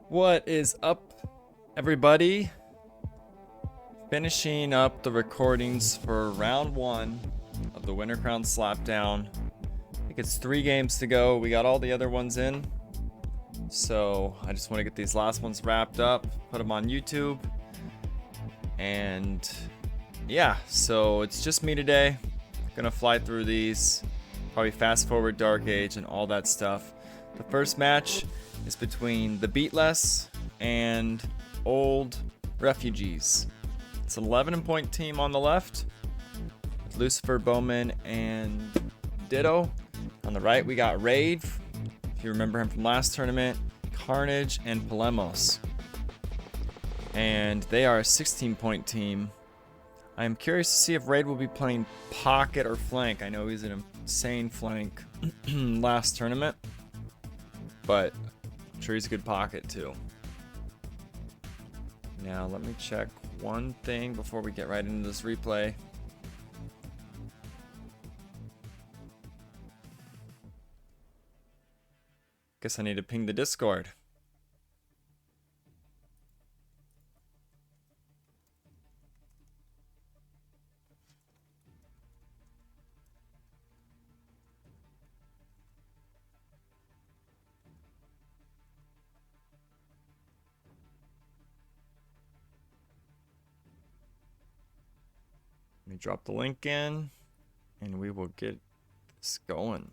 What is up, everybody? Finishing up the recordings for round one of the Winter Crown Slapdown. I think it's 3 games to go. We got all the other ones in. So I just want to get these last ones wrapped up, put them on YouTube. And yeah, so it's just me today. Gonna fly through these, probably fast forward Dark Age and all that stuff. The first match is between the Beatless and Old Refugees. It's an 11-point team on the left, with Lucifer, Bowman, and Ditto. On the right, we got Rave, if you remember him from last tournament, Carnage, and Polemos. And they are a 16-point team. I am curious to see if Raid will be playing pocket or flank. I know he's an insane flank last tournament, but I'm sure he's a good pocket too. Now let me check one thing before we get right into this replay. Guess I need to ping the Discord. Let me drop the link in and we will get this going.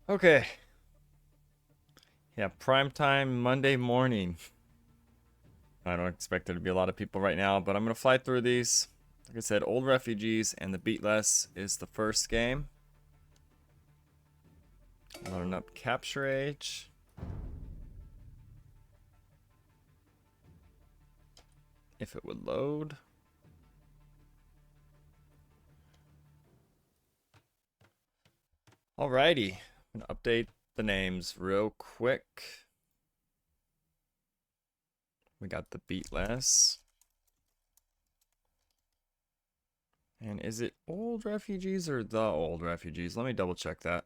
Okay. Yeah, prime time Monday morning. I don't expect there to be a lot of people right now, but I'm going to fly through these. Like I said, Old Refugees and the Beatless is the first game. Loading up Capture Age. If it would load. Alrighty. I'm going to update the names real quick. We got the Beatless. And is it Old Refugees or the Old Refugees? Let me double check that.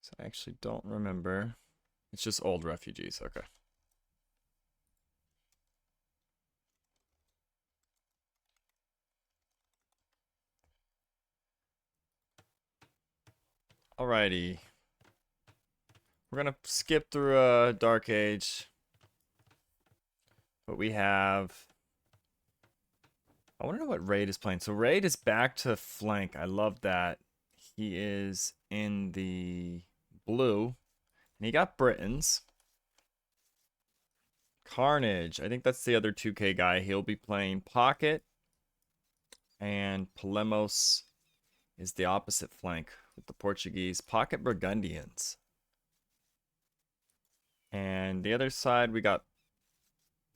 So I actually don't remember. It's just Old Refugees. Okay. Alrighty. We're gonna skip through Dark Age. But we have... I want to know what Raid is playing. So Raid is back to flank. I love that. He is in the blue. And he got Britons. Carnage. I think that's the other 2K guy. He'll be playing pocket. And Polemos is the opposite flank with the Portuguese pocket Burgundians. And the other side, we got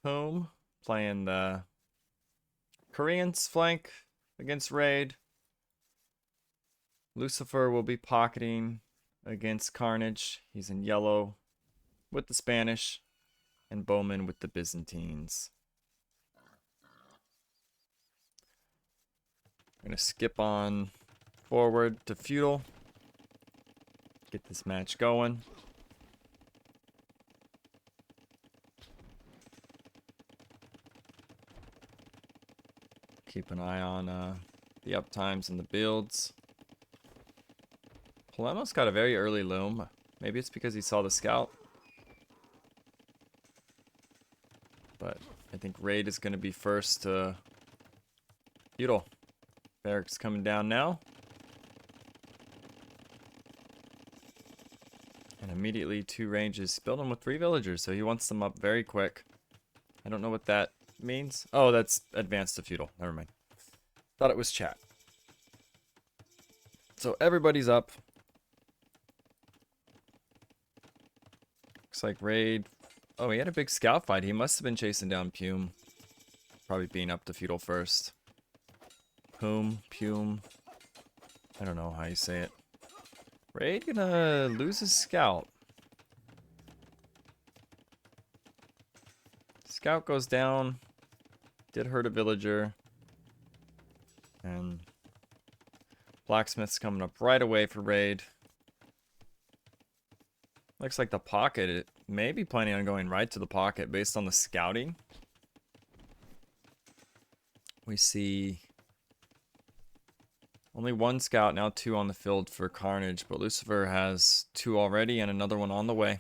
Poom playing the Koreans flank against Raid. Lucifer will be pocketing against Carnage. He's in yellow with the Spanish. And Bowman with the Byzantines. I'm going to skip on forward to Feudal. Get this match going. Keep an eye on the uptimes and the builds. Polemos got a very early loom. Maybe it's because he saw the scout. But I think Raid is going to be first to Feudal. Barracks coming down now. And immediately 2 ranges. Building with 3 villagers, so he wants them up very quick. I don't know what that means. Oh, that's advanced to Feudal. Never mind. Thought it was chat. So everybody's up. Looks like Raid Oh, he had a big scout fight. He must have been chasing down Pume. Probably being up to feudal first. Pume. I don't know how you say it. Raid gonna lose his scout. Scout goes down. Did hurt a villager. And blacksmith's coming up right away for raid. Looks like the pocket, it may be planning on going right to the pocket based on the scouting. We see only one scout, now 2 on the field for Carnage, but Lucifer has 2 already and another one on the way.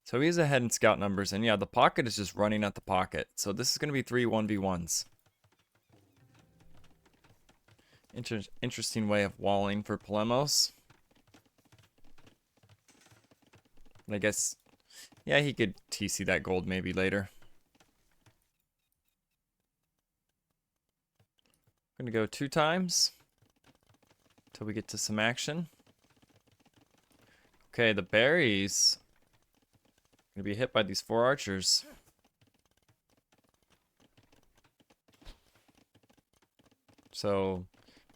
So he's ahead in scout numbers, and yeah, the pocket is just running at the pocket. So this is going to be 3 1v1s. Interesting way of walling for Polemos. I guess, yeah, he could TC that gold maybe later. I'm gonna go 2 times till we get to some action. Okay, the berries gonna be hit by these 4 archers. So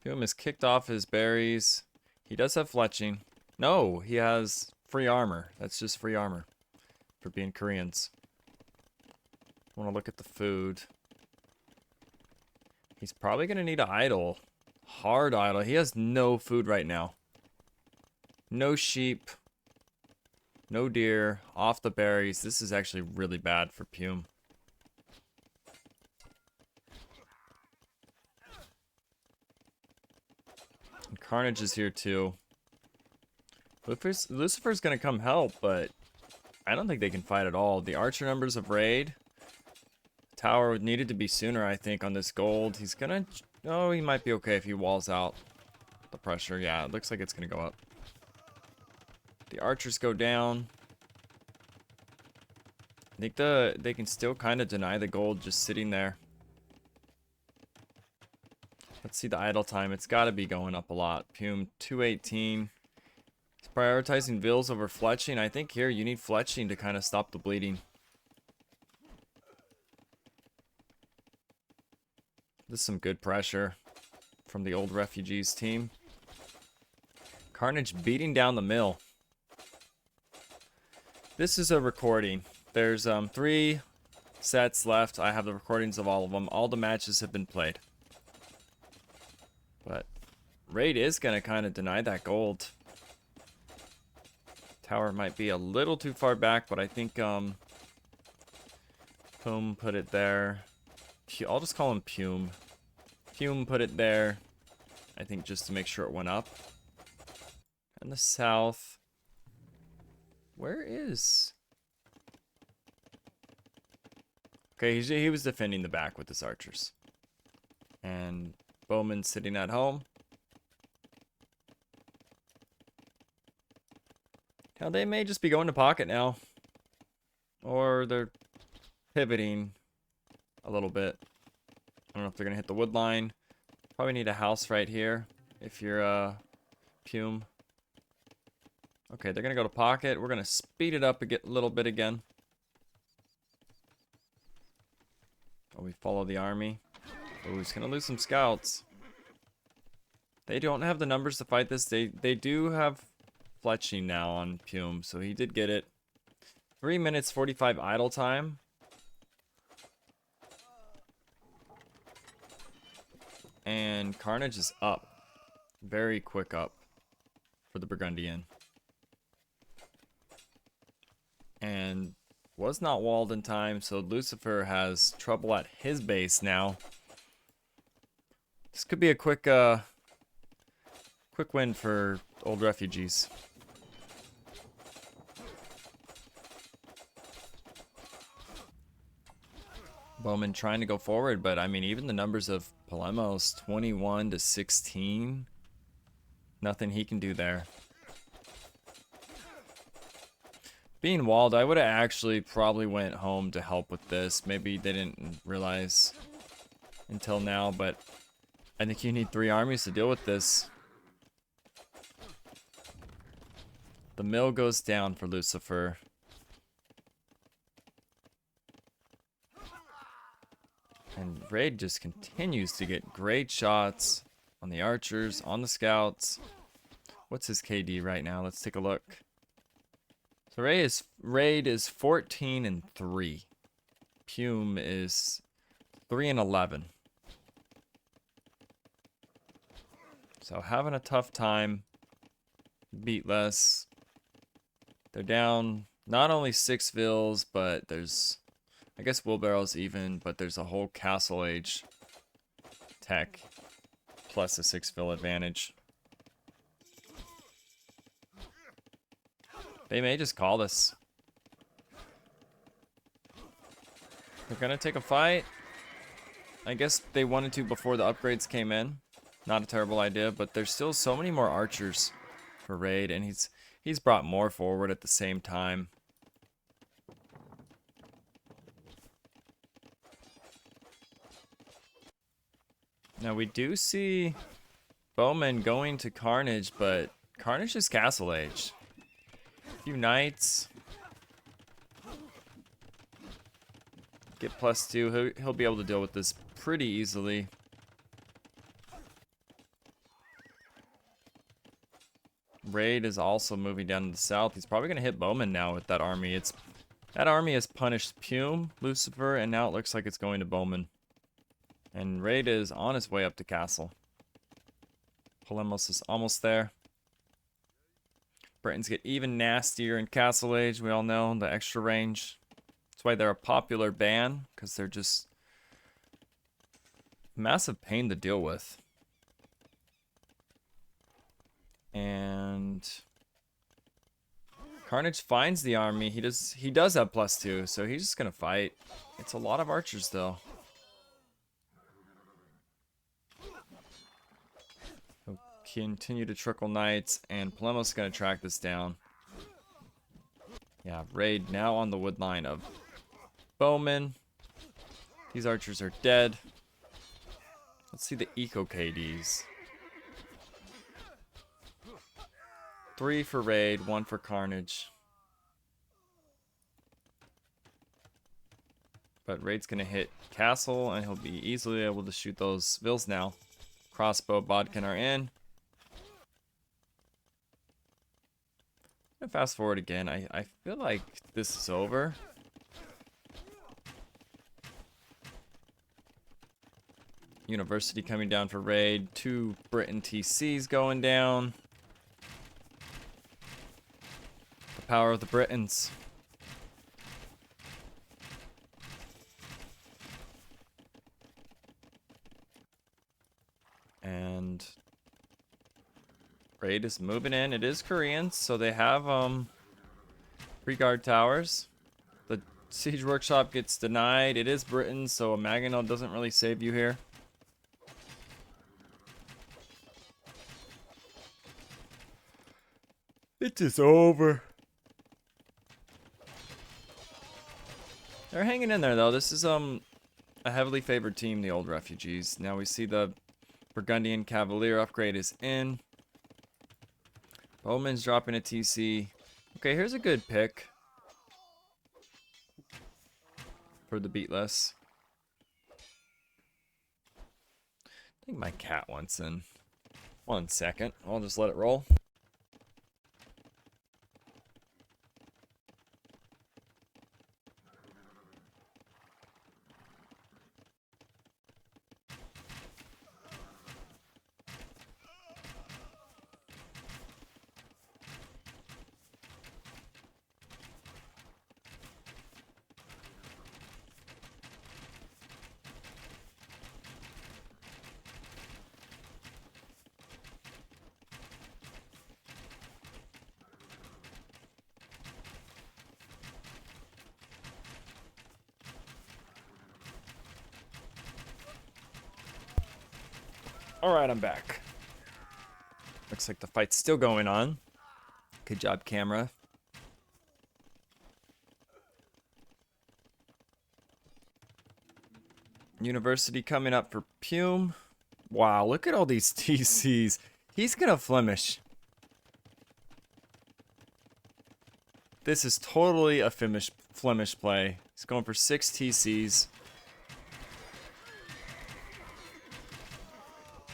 Pume has kicked off his berries. He does have fletching. No, he has free armor. That's just free armor for being Koreans. I want to look at the food. He's probably going to need an idol. Hard idol. He has no food right now. No sheep. No deer. Off the berries. This is actually really bad for Pume. And Carnage is here too. Lucifer's going to come help, but I don't think they can fight at all. The archer numbers of raid. Tower needed to be sooner, I think, on this gold. He's going to... Oh, he might be okay if he walls out the pressure. Yeah, it looks like it's going to go up. The archers go down. I think they can still kind of deny the gold just sitting there. Let's see the idle time. It's got to be going up a lot. Pume, 218. He's prioritizing Vills over fletching. I think here you need fletching to kind of stop the bleeding. This is some good pressure from the old refugees team. Carnage beating down the mill. This is a recording. There's 3 sets left. I have the recordings of all of them. All the matches have been played. But raid is going to kind of deny that gold. Tower might be a little too far back, but I think Pume put it there. I'll just call him Pume. Pume put it there, I think, just to make sure it went up. And the south. Where is... Okay, he was defending the back with his archers. And Bowman sitting at home. Now they may just be going to pocket now. Or they're pivoting a little bit. I don't know if they're going to hit the wood line. Probably need a house right here if you're Pume. Okay, they're going to go to pocket. We're going to speed it up a little bit again. Oh, we follow the army. Oh, he's going to lose some scouts. They don't have the numbers to fight this. They do have fletching now on Pume, so he did get it. 3 minutes 45 idle time. And Carnage is up. Very quick up for the Burgundian. And was not walled in time, so Lucifer has trouble at his base now. This could be a quick win for old refugees. Bowman trying to go forward, but I mean, even the numbers of Polemos, 21 to 16, nothing he can do there. Being walled, I would have actually probably went home to help with this. Maybe they didn't realize until now, but I think you need 3 armies to deal with this. The mill goes down for Lucifer. And Raid just continues to get great shots on the archers, on the scouts. What's his KD right now? Let's take a look. So Raid is 14-3. Pume is 3-11. So having a tough time. Beatless. They're down not only 6 vills, but there's, I guess wheelbarrow's even, but there's a whole castle age tech plus a 6 vill advantage. They may just call this. They're gonna take a fight. I guess they wanted to before the upgrades came in. Not a terrible idea, but there's still so many more archers for Raid, and he's brought more forward at the same time. Now we do see Bowman going to Carnage, but Carnage is Castle Age. A few knights. Get +2. He'll be able to deal with this pretty easily. Raid is also moving down to the south. He's probably going to hit Bowman now with that army. That army has punished Pume, Lucifer, and now it looks like it's going to Bowman. And Raid is on his way up to Castle. Polemos is almost there. Britons get even nastier in Castle Age. We all know the extra range. That's why they're a popular ban, because they're just massive pain to deal with. And Carnage finds the army. He does have +2, so he's just gonna fight. It's a lot of archers though. He'll continue to trickle knights, and Polemos is gonna track this down. Yeah, Raid now on the wood line of Bowman. These archers are dead. Let's see the eco KDs. 3 for Raid, 1 for Carnage. But Raid's gonna hit Castle, and he'll be easily able to shoot those vills now. Crossbow, Bodkin are in. I'm gonna fast forward again. I feel like this is over. University coming down for Raid. 2 Britain TCs going down. The power of the Britons. And Raid is moving in. It is Koreans, so they have pre-guard towers. The siege workshop gets denied. It is Britain, so a mangonel doesn't really save you here. It is over. They're hanging in there though. This is a heavily favored team, the old refugees. Now we see the Burgundian Cavalier upgrade is in. Bowman's dropping a TC. Okay, here's a good pick for the beatless. I think my cat wants in. 1 second. I'll just let it roll. Alright, I'm back. Looks like the fight's still going on. Good job, camera. University coming up for Pume. Wow, look at all these TCs. He's gonna Flemish. This is totally a Flemish play. He's going for 6 TCs.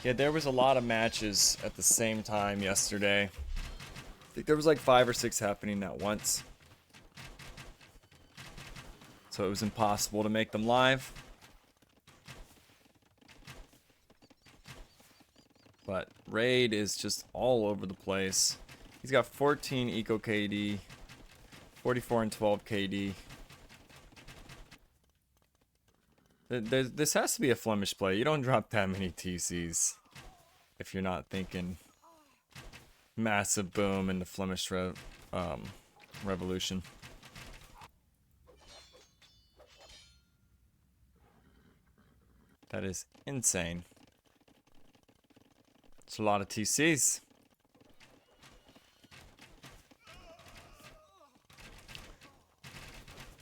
Yeah, there was a lot of matches at the same time yesterday. I think there was like 5 or 6 happening at once. So it was impossible to make them live. But Raid is just all over the place. He's got 14 Eco KD, 44 and 12 KD. This has to be a Flemish play. You don't drop that many TCs if you're not thinking massive boom in the Flemish Revolution. That is insane. It's a lot of TCs.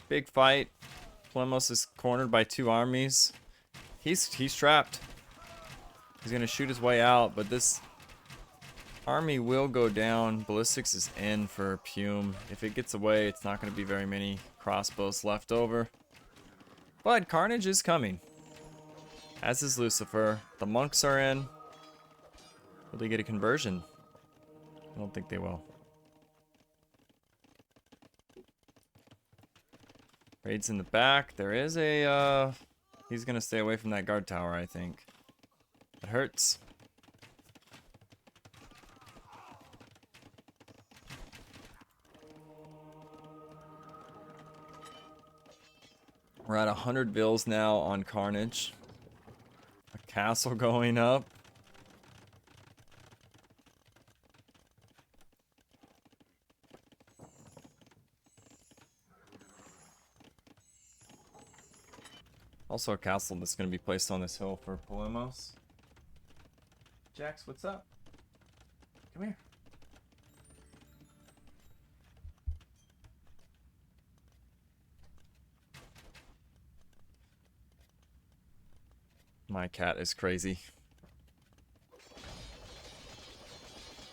Big fight. Plemos is cornered by 2 armies. He's trapped. He's gonna shoot his way out, but this army will go down. Ballistics is in for Pume. If it gets away, it's not gonna be very many crossbows left over. But Carnage is coming. As is Lucifer. The monks are in. Will they get a conversion? I don't think they will. Raid's in the back. There is a, he's gonna stay away from that guard tower, I think. It hurts. We're at 100 bills now on Carnage. A castle going up. Also a castle that's going to be placed on this hill for Polemos. Jax, what's up? Come here. My cat is crazy.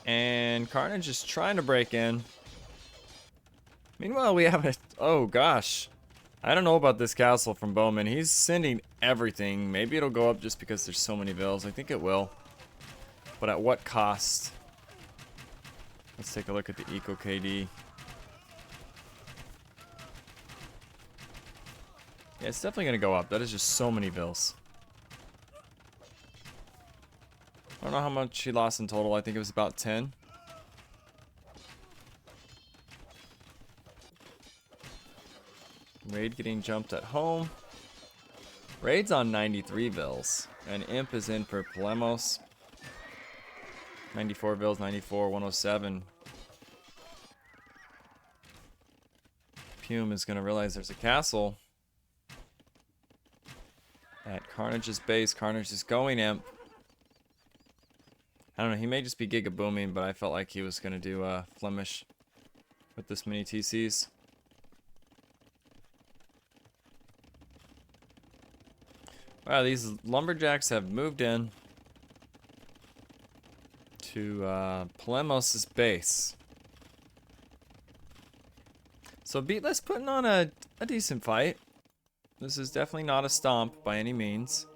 And Carnage is trying to break in. Meanwhile, we have a... Oh, gosh. I don't know about this castle from Bowman. He's sending everything. Maybe it'll go up just because there's so many vills. I think it will. But at what cost? Let's take a look at the Eco KD. Yeah, it's definitely going to go up. That is just so many vills. I don't know how much he lost in total. I think it was about 10. Raid getting jumped at home. Raid's on 93 vills. And Imp is in for Polemos. 94 vills, 94, 107. Pume is going to realize there's a castle at Carnage's base. Carnage is going Imp. I don't know, he may just be Giga Booming, but I felt like he was going to do Flemish with this many TCs. Wow, these lumberjacks have moved in to Polemos' base. So Beatless putting on a decent fight. This is definitely not a stomp by any means.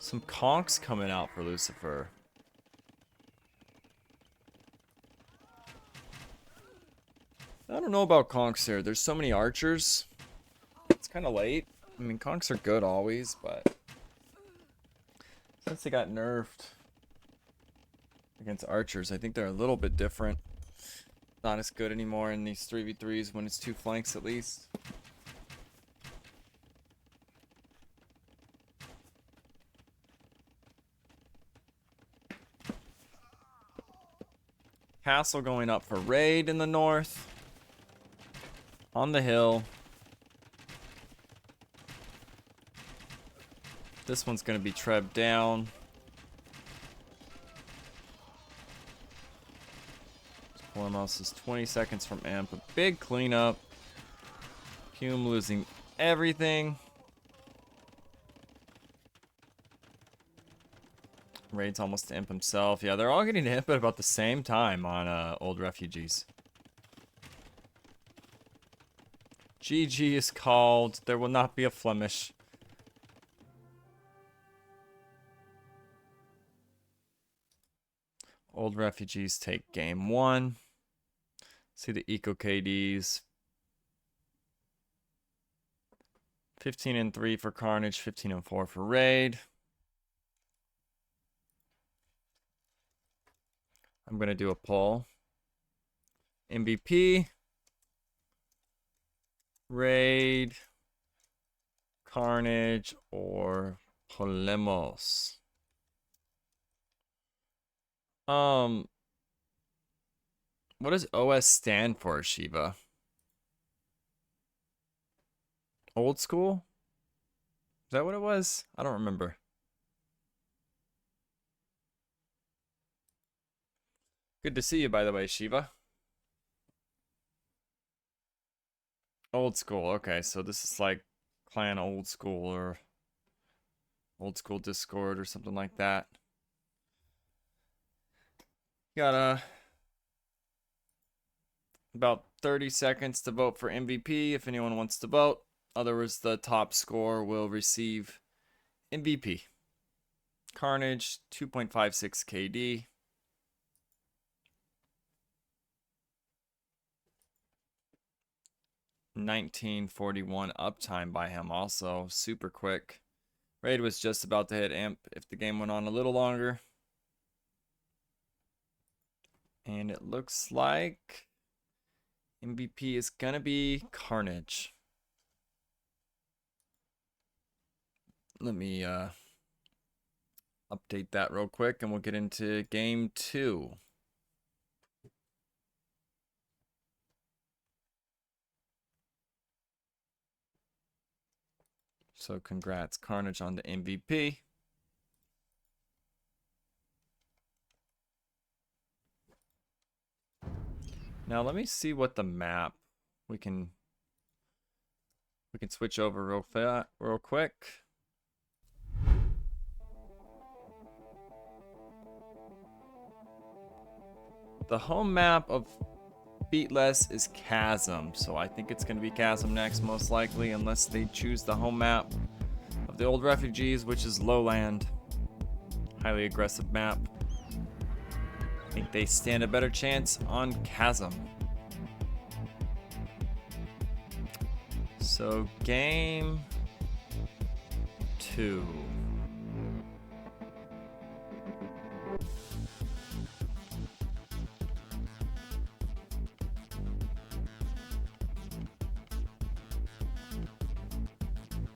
Some conks coming out for Lucifer. I don't know about conks here. There's so many archers. It's kind of late. I mean, conks are good always, but since they got nerfed against archers, I think they're a little bit different. Not as good anymore in these 3v3s when it's 2 flanks at least. Castle going up for Raid in the north. On the hill. This one's going to be Treb down. Polemos is 20 seconds from Amp. A big cleanup. Pume losing everything. Raid's almost to Imp himself. Yeah, they're all getting to Imp at about the same time on Old Refugees. GG is called. There will not be a Flemish. Old Refugees take game 1. See the Eco KDs. 15-3 for Carnage, 15-4 for Raid. I'm going to do a poll. MVP, Raid, Carnage, or Polemos. What does OS stand for, Shiva? Old school? Is that what it was? I don't remember. Good to see you, by the way, Shiva. Old school. Okay, so this is like clan old school or old school Discord or something like that. Got about 30 seconds to vote for MVP if anyone wants to vote. Otherwise, the top score will receive MVP. Carnage, 2.56 KD. 1941 uptime by him also. Super quick. Raid was just about to hit imp if the game went on a little longer. And it looks like MVP is going to be Carnage. Let me update that real quick and we'll get into game 2. So congrats, Carnage, on the MVP. Now let me see what the map we can switch over real quick. The home map of Beatless is Chasm, so I think it's going to be Chasm next, most likely, unless they choose the home map of the Old Refugees, which is Lowland. Highly aggressive map. I think they stand a better chance on Chasm. So, game 2.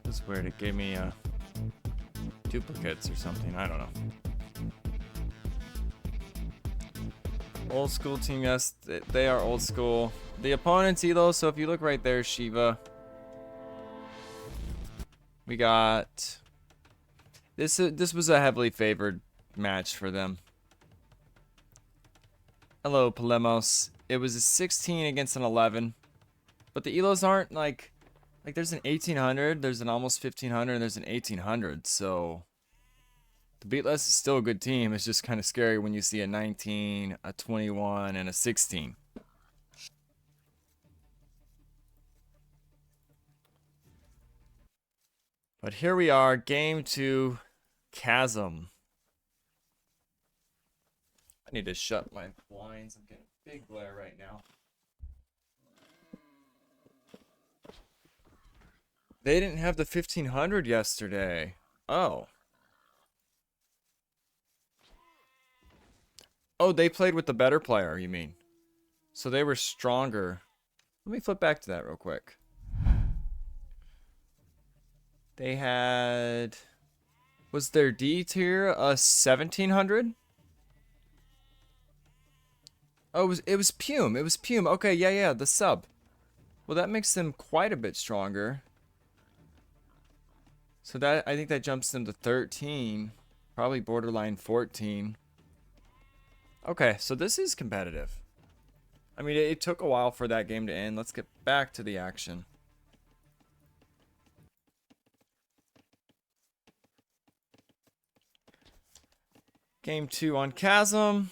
This is weird. It gave me duplicates or something. I don't know. Old school team, yes, they are old school. The opponent's Elo, so if you look right there, Shiva, we got this. This was a heavily favored match for them. Hello, Polemos. It was a 16 against an 11, but the Elos aren't like there's an 1800, there's an almost 1500, and there's an 1800. So the Beatless is still a good team. It's just kind of scary when you see a 19, a 21, and a 16. But here we are, game 2, Chasm. I need to shut my blinds. I'm getting big glare right now. They didn't have the 1500 yesterday. Oh. Oh, they played with the better player, you mean? So they were stronger. Let me flip back to that real quick. They had... Was their D tier a 1700? Oh, it was Pume. It was Pume. Okay, yeah, the sub. Well, that makes them quite a bit stronger. So that, I think that jumps them to 13. Probably borderline 14. Okay, so this is competitive. I mean, it took a while for that game to end. Let's get back to the action. Game 2 on Chasm.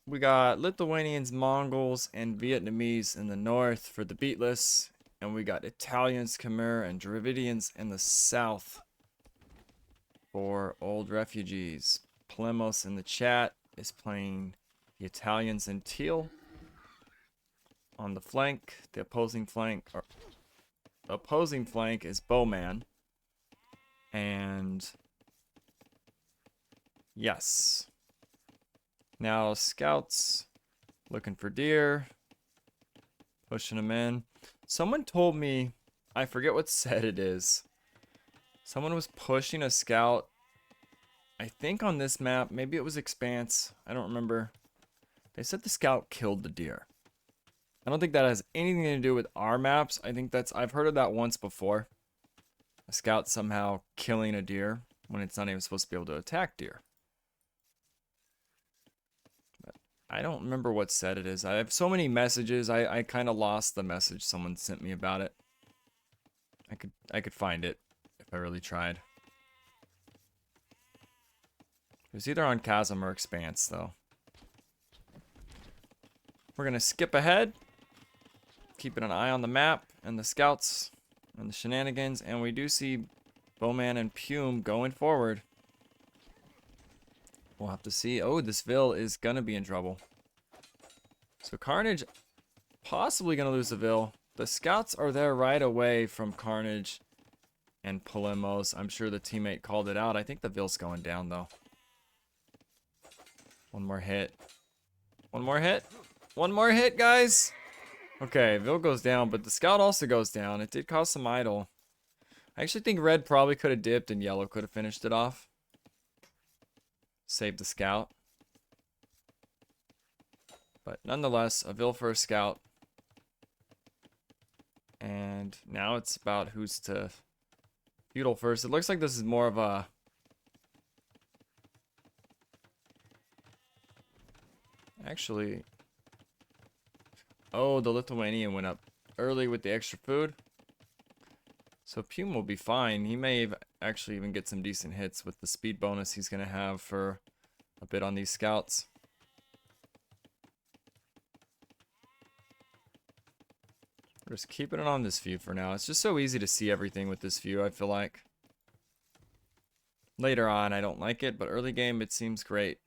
We got Lithuanians, Mongols, and Vietnamese in the north for the Beatless. And we got Italians, Khmer, and Dravidians in the south for Old Refugees. Polemos in the chat is playing the Italians in teal. On the flank, the opposing flank is Bowman. And yes. Now scouts looking for deer, pushing them in. Someone told me, I forget what set it is. Someone was pushing a scout, I think on this map, maybe it was Expanse, I don't remember. They said the scout killed the deer. I don't think that has anything to do with our maps. I think I've heard of that once before. A scout somehow killing a deer when it's not even supposed to be able to attack deer. But I don't remember what set it is. I have so many messages, I kind of lost the message someone sent me about it. I could find it if I really tried. It was either on Chasm or Expanse, though. We're going to skip ahead. Keeping an eye on the map and the scouts and the shenanigans. And we do see Bowman and Pume going forward. We'll have to see. Oh, this Vil is going to be in trouble. So Carnage possibly going to lose the Vil. The scouts are there right away from Carnage and Polemos. I'm sure the teammate called it out. I think the Vil's going down, though. One more hit. One more hit. One more hit, guys. Okay, Vil goes down, but the scout also goes down. It did cause some idle. I actually think red probably could have dipped and yellow could have finished it off. Saved the scout. But nonetheless, a Vil for a scout. And now it's about who's to feudal first. It looks like this is more of a... Actually... Oh, the Lithuanian went up early with the extra food. So Pume will be fine. He may actually even get some decent hits with the speed bonus he's going to have for a bit on these scouts. We're just keeping it on this view for now. It's just so easy to see everything with this view, I feel like. Later on, I don't like it, but early game, it seems great.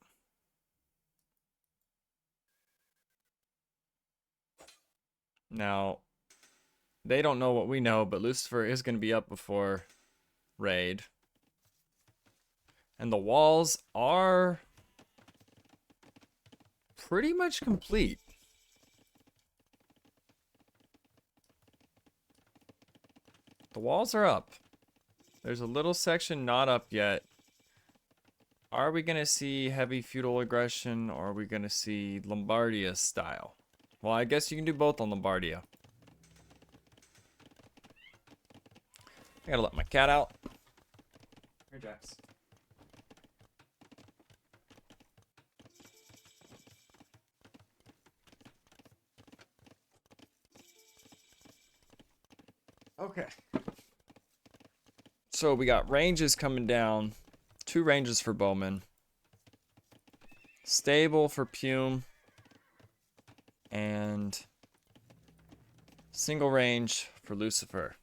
Now, they don't know what we know, but Lucifer is going to be up before raid. And the walls are pretty much complete. The walls are up. There's a little section not up yet. Are we going to see heavy feudal aggression, or are we going to see Lombardia style? Well, I guess you can do both on Lombardia. I gotta let my cat out. Here, Jax. Okay. So we got ranges coming down. 2 ranges for Bowman. Stable for Pume. And single range for Lucifer.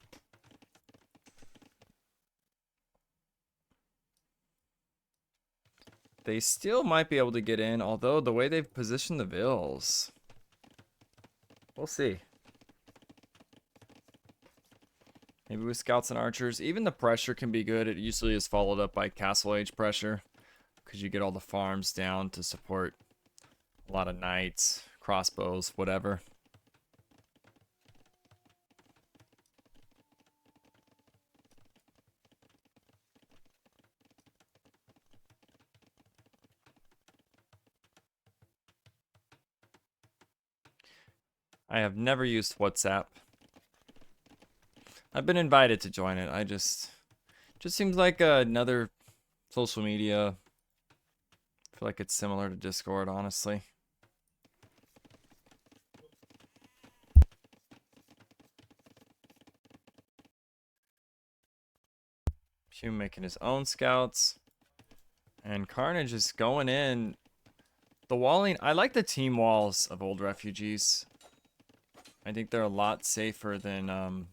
They still might be able to get in, although the way they've positioned the Vils. We'll see. Maybe with scouts and archers. Even the pressure can be good. It usually is followed up by castle age pressure, because you get all the farms down to support a lot of knights, crossbows, whatever. I have never used WhatsApp. I've been invited to join it. Just seems like another social media. I feel like it's similar to Discord, honestly. Hume making his own scouts. And Carnage is going in. The walling, I like the team walls of old refugees. I think they're a lot safer than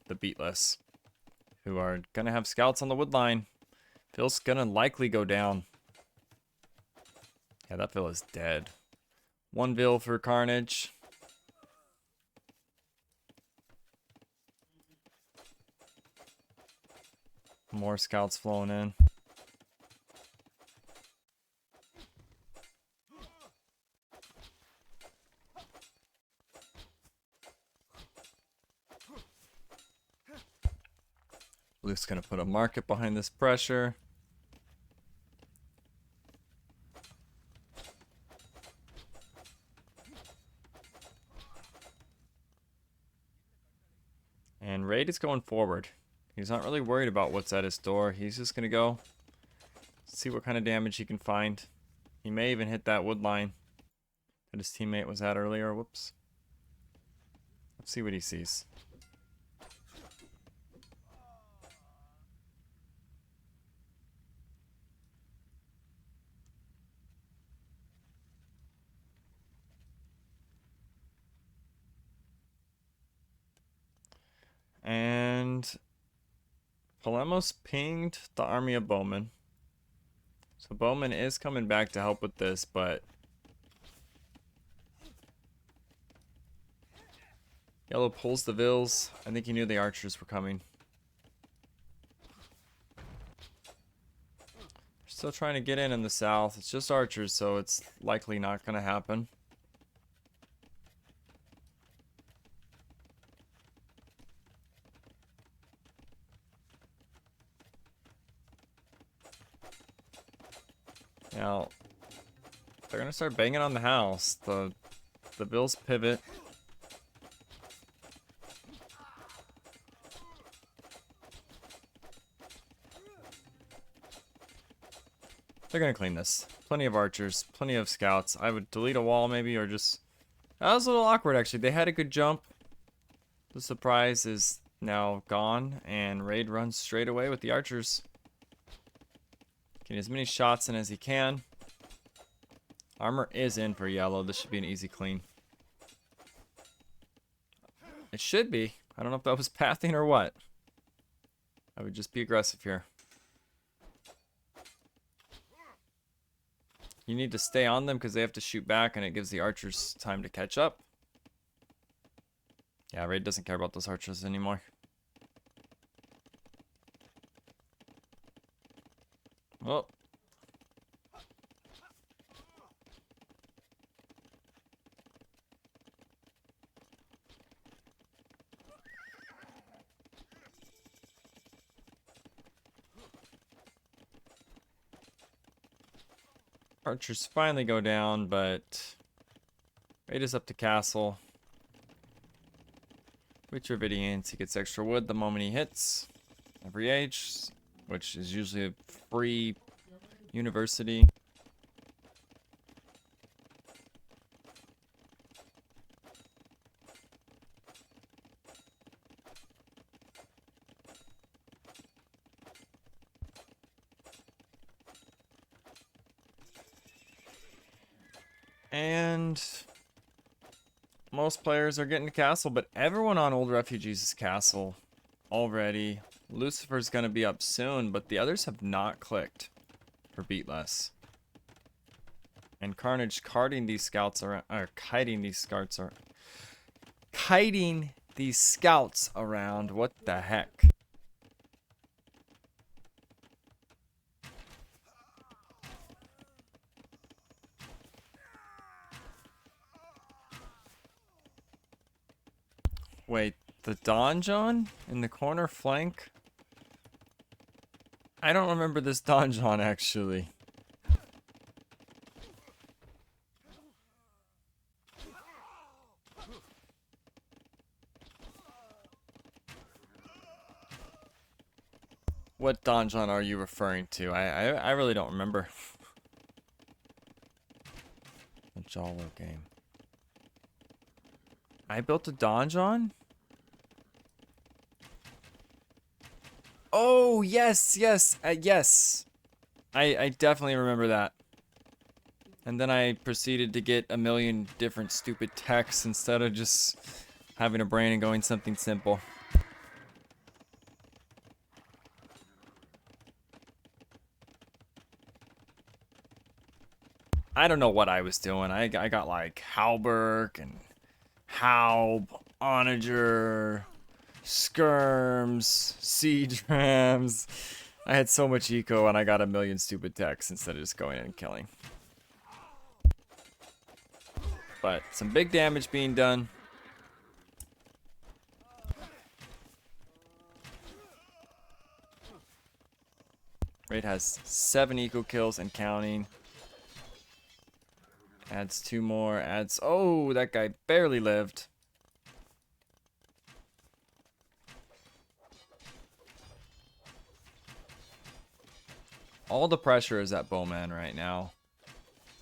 the beatless, who are going to have scouts on the wood line. Phil's going to likely go down. Yeah, that villa's dead. One vill for Carnage. More scouts flowing in. Blue's gonna put a market behind this pressure. And Raid is going forward. He's not really worried about what's at his door. He's just gonna go see what kind of damage he can find. He may even hit that wood line that his teammate was at earlier. Whoops. Let's see what he sees. And Palemos pinged the army of Bowman. So Bowman is coming back to help with this, but Yellow pulls the vills. I think he knew the archers were coming. Still trying to get in the south. It's just archers, so it's likely not going to happen. Now, they're going to start banging on the house. The vills pivot. They're going to clean this. Plenty of archers, plenty of scouts. I would delete a wall maybe, or just... That was a little awkward, actually. They had a good jump. The surprise is now gone, and Raid runs straight away with the archers. Getting as many shots in as he can. Armor is in for Yellow. This should be an easy clean. It should be. I don't know if that was pathing or what. I would just be aggressive here. You need to stay on them because they have to shoot back, and it gives the archers time to catch up. Yeah, Raid doesn't care about those archers anymore. Well. Archers finally go down, but Raid is up to castle. With Dravidians, he gets extra wood the moment he hits. Every age, which is usually a free university. And most players are getting to castle, but everyone on Old Refugees is castle already. Lucifer's going to be up soon, but the others have not clicked for Beatless. And Carnage carting these scouts around, or kiting these scouts around. Kiting these scouts around. What the heck? Wait, the donjon in the corner flank? I don't remember this donjon actually. What donjon are you referring to? I really don't remember. The Jalo game. I built a donjon? Oh, yes, yes, yes. I definitely remember that. And then I proceeded to get a million different stupid texts instead of just having a brain and going something simple. I don't know what I was doing. I got like Halberg and Halb, Onager, Skirms, Siege Rams. I had so much eco and I got a million stupid techs instead of just going in and killing. But some big damage being done. Raid has 7 eco kills and counting. Adds 2 more. Adds... Oh, that guy barely lived. All the pressure is at Bowman right now.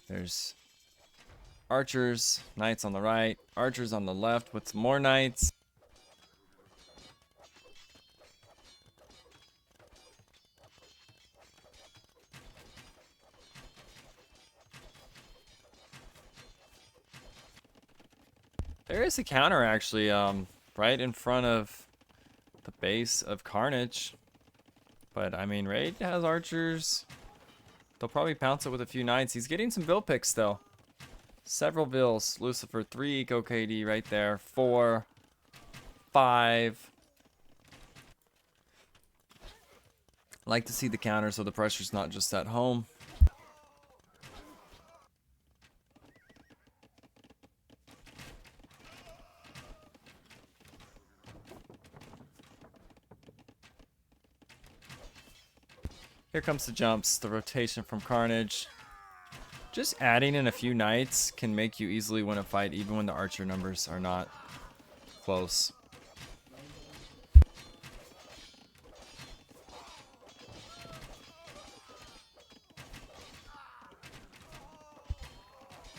There's archers, knights on the right, archers on the left with some more knights. There is a counter actually, right in front of the base of Carnage. But I mean, Raid has archers. They'll probably pounce it with a few knights. He's getting some bill picks though. Several bills. Lucifer, 3 eco KD right there. 4, 5. Like to see the counter so the pressure's not just at home. Here comes the jumps, the rotation from Carnage. Just adding in a few knights can make you easily win a fight even when the archer numbers are not close.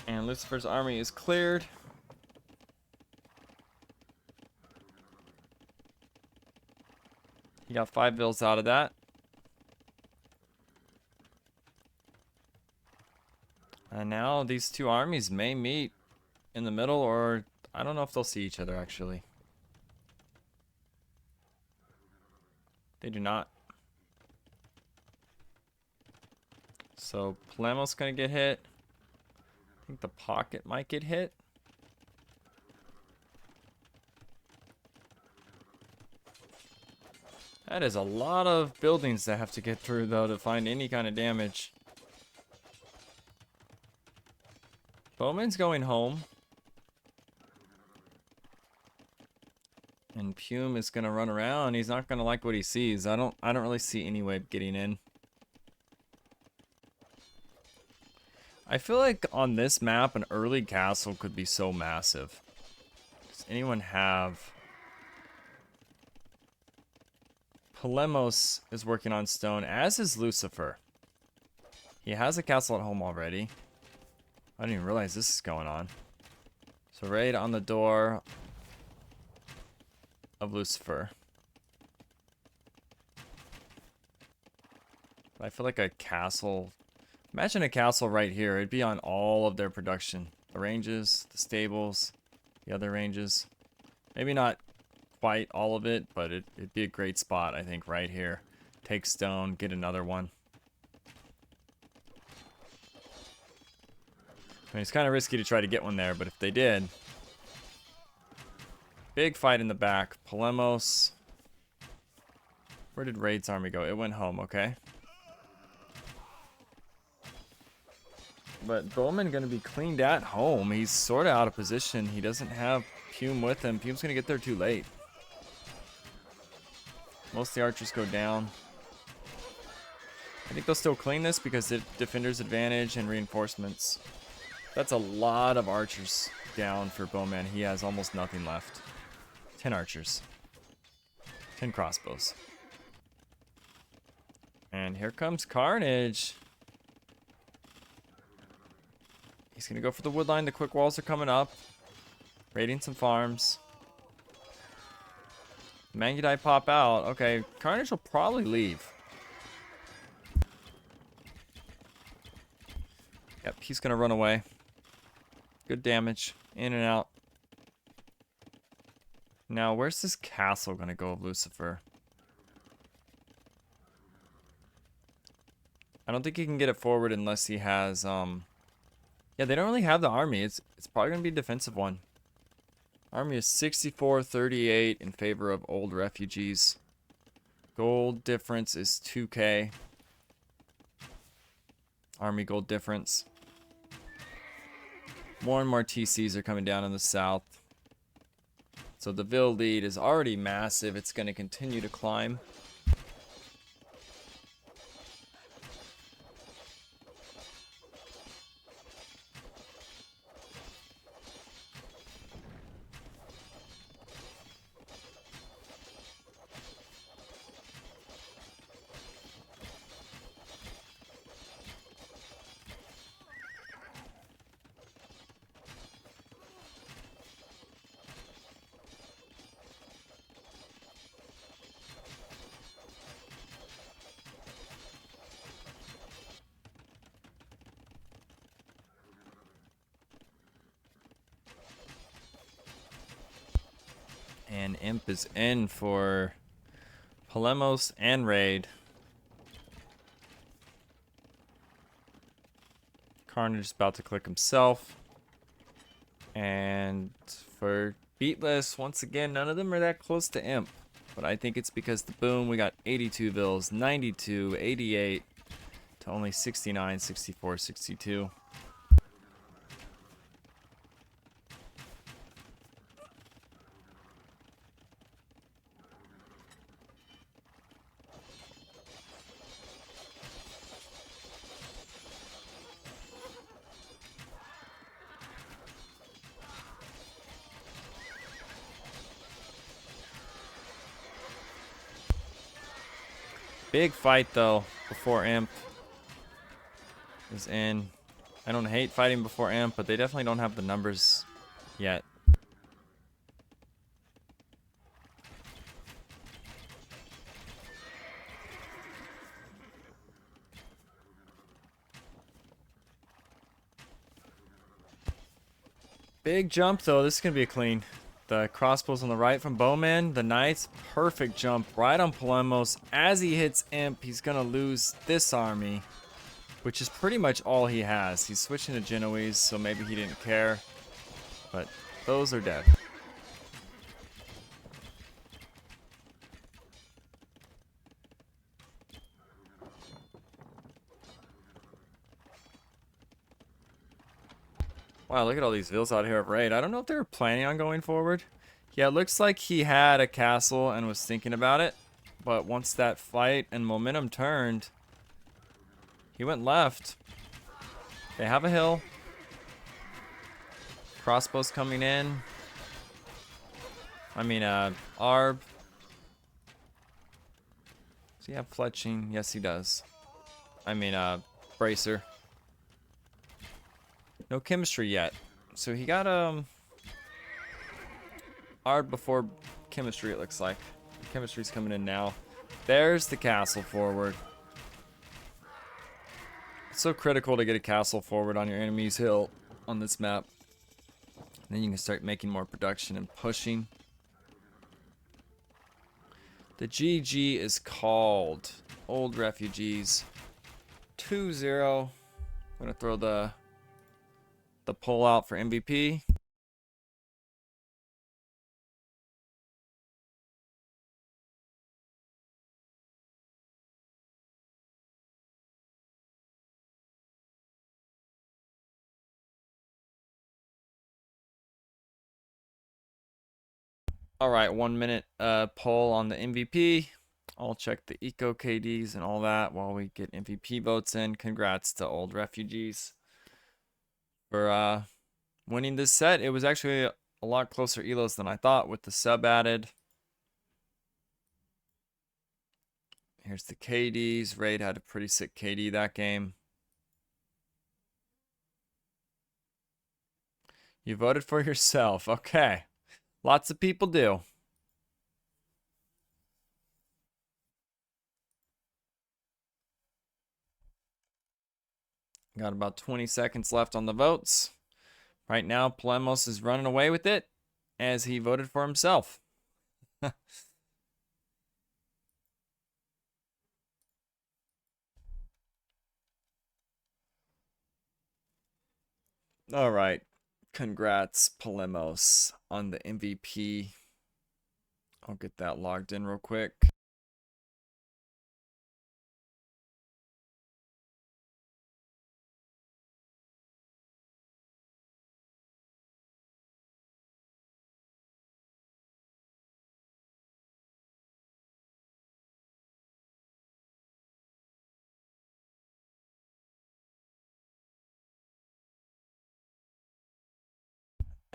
And Lucifer's army is cleared. He got 5 bills out of that. And now these two armies may meet in the middle, or I don't know if they'll see each other actually. They do not. So Palermo's gonna get hit. I think the pocket might get hit. That is a lot of buildings that have to get through though to find any kind of damage. Bowman's going home. And Pume is gonna run around. He's not gonna like what he sees. I don't really see any way of getting in. I feel like on this map an early castle could be so massive. Does anyone have... Polemos is working on stone, as is Lucifer. He has a castle at home already. I didn't even realize this is going on. So Raid on the door of Lucifer. I feel like a castle... Imagine a castle right here. It'd be on all of their production. The ranges, the stables, the other ranges. Maybe not quite all of it, but it'd be a great spot, I think, right here. Take stone, get another one. I mean, it's kind of risky to try to get one there, but if they did... Big fight in the back. Polemos. Where did Raid's army go? It went home, okay. But Bowman going to be cleaned at home. He's sort of out of position. He doesn't have Pume with him. Pume's going to get there too late. Most of the archers go down. I think they'll still clean this because it defender's advantage and reinforcements. That's a lot of archers down for Bowman. He has almost nothing left. 10 archers. 10 crossbows. And here comes Carnage. He's going to go for the wood line. The quick walls are coming up. Raiding some farms. Mangudai pop out. Okay, Carnage will probably leave. Yep, he's going to run away. Good damage. In and out. Now, where's this castle going to go of Lucifer? I don't think he can get it forward unless he has Yeah, they don't really have the army. It's probably gonna be a defensive one. Army is 64-38 in favor of old refugees. Gold difference is 2K. Army gold difference. More and more TCs are coming down in the south. So the Ville lead is already massive. It's going to continue to climb. And Imp is in for Polemos and Raid. Carnage is about to click himself. And for Beatless, once again, none of them are that close to Imp. But I think it's because the boom, we got 82 Vills, 92, 88, to only 69, 64, 62. Big fight though before Imp is in. I don't hate fighting before Imp, but they definitely don't have the numbers yet. Big jump though. This is gonna be a clean. The crossbows on the right from Bowman. The Knights, perfect jump right on Polemos. As he hits Imp, he's gonna lose this army, which is pretty much all he has. He's switching to Genoese, so maybe he didn't care. But those are dead. Wow, look at all these vills out here of Raid. I don't know if they were planning on going forward. Yeah, it looks like he had a castle and was thinking about it. But once that fight and momentum turned, he went left. They have a hill. Crossbows coming in. I mean, Arb. Does he have fletching? Yes, he does. I mean, bracer. No chemistry yet. So he got, Arb before chemistry, it looks like. Chemistry's coming in now. There's the castle forward. It's so critical to get a castle forward on your enemy's hill on this map. Then you can start making more production and pushing. The GG is called. Old refugees. 2-0. I'm gonna throw the poll out for MVP. All right, 1 minute poll on the MVP. I'll check the eco KDs and all that while we get MVP votes in. Congrats to old refugees for winning this set. It was actually a lot closer elos than I thought with the sub added. Here's the KDs. Raid had a pretty sick KD that game. You voted for yourself. Okay. Lots of people do. Got about 20 seconds left on the votes. Right now, Polemos is running away with it as he voted for himself. All right. Congrats, Polemos, on the MVP. I'll get that logged in real quick.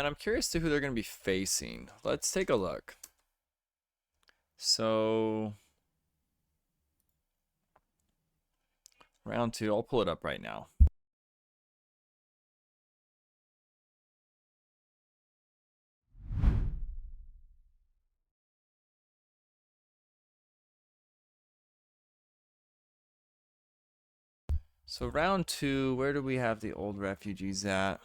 And I'm curious to who they're going to be facing. Let's take a look. So, round two, I'll pull it up right now. So round two, where do we have the old refugees at?